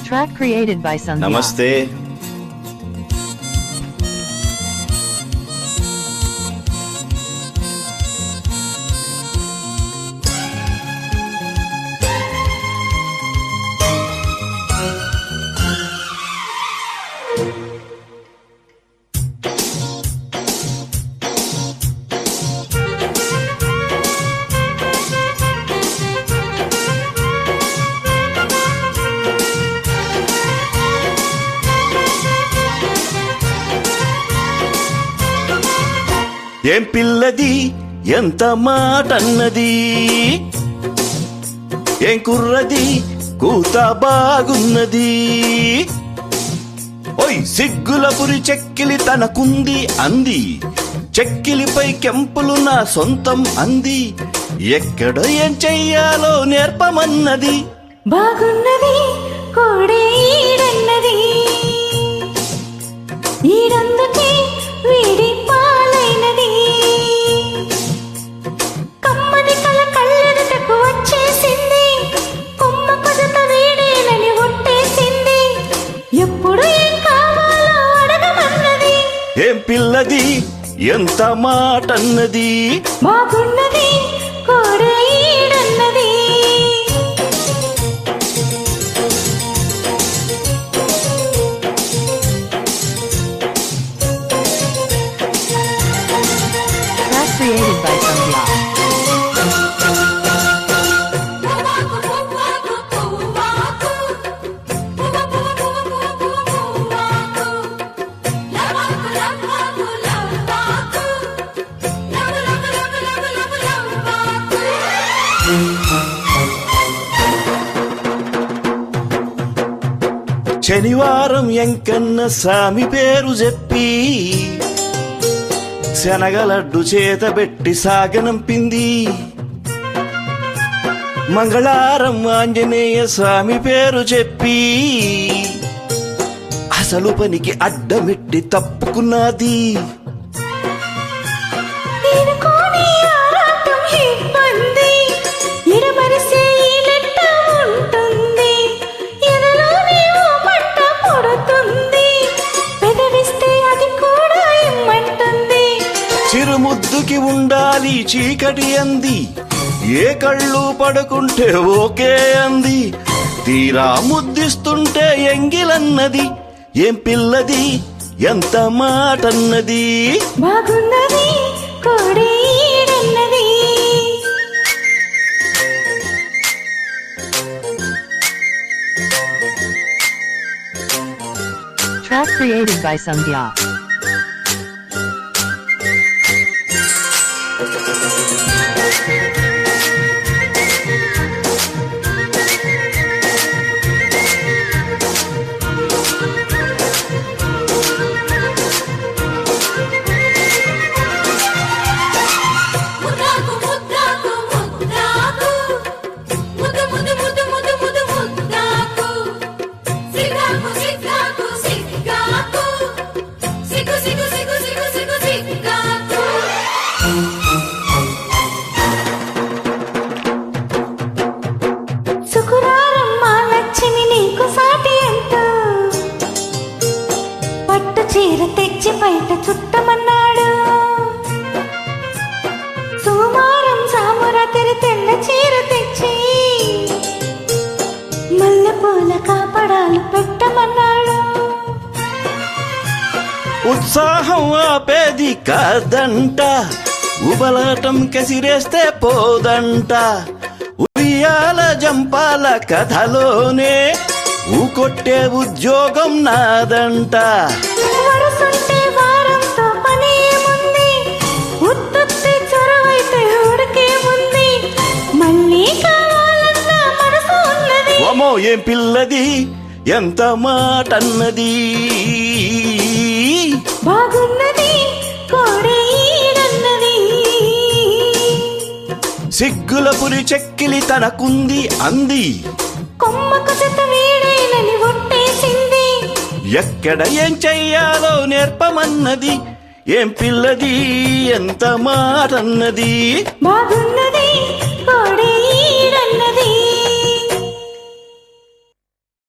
Track created by Sandhya. నమస్తే. ఏం పిల్లది ఎంత మాటన్నది, ఏం కుర్రది కూత బాగున్నది. ఓయ్ సిగ్గుల పురి చెక్కిలి తనకుంది అంది, చెక్కిలిపై కెంపులు నా సొంతం అంది. ఎక్కడ ఏం చెయ్యాలో నేర్పమన్నది. బాగున్నది కోడే ఈడన్నది, ఈడందుకే వీడి పాలైనది. కమ్మని కల కళ్ళెదుటకు వచ్చేసింది, కొమ్మ కొదత వీడేనని ఒట్టేసింది. ఎప్పుడు ఏం కావాలో అడగమన్నది. ఏం పిల్లది ఎంత మాటన్నది, బాగున్నది కోడే ఈడన్నది. Track created by Sandhya. శనివారం ఎంకన్న సామి పేరు చెప్పి శనగలడ్డు చేతబెట్టి సాగనంపింది. మంగళవారం ఆంజనేయ స్వామి పేరు చెప్పి అసలు పనికి అడ్డమెట్టి తప్పుకున్నది. చిరుముద్దుకి ఉండాలి చీకటి అంది, ఏ కళ్ళు పడుకుంటే ఓకే అంది. తీరా ముద్దిస్తుంటే ఎంగిలన్నది. ఏం పిల్లది ఎంత మాటన్నది, బాగున్నది కోడే ఈడన్నది. Track created by Sandhya. శుక్రవారం మా లక్ష్మి నీకు సాటి ఎంతో, పట్టు చీర తెచ్చి బయట చుట్టమన్నాడు. సోమవారం సామురాత్రి తెల్ల చీర తెచ్చి మల్లెపూల కాపడాలు పెట్టమన్నాడు. ఉత్సాహం ఆపేది కాదంట, ఉబలాటం కసిరేస్తే పోదంట. ఉయ్యాల జంపాల కథలోనే ఊకొట్టే ఉద్యోగం నాదంట. వరసంటే వారంతో పని ఏముంది, ఉత్తుత్తి చొరవైతే ఊరికేముంది. మళ్ళీ కావాలన్న మనసు ఉన్నది. ఓమో ఏం పిల్లది ఎంత మాటన్నది, బాగున్నది కోడే ఈడన్నది. సిగ్గుల పురి చెక్కిలి తనకుంది అంది, కొమ్మ కొసత వీడేనని ఒట్టేసింది. ఎక్కడ ఏం చెయ్యాలో నేర్పమన్నది. ఏం పిల్లది ఎంత మాటన్నది, బాగున్నది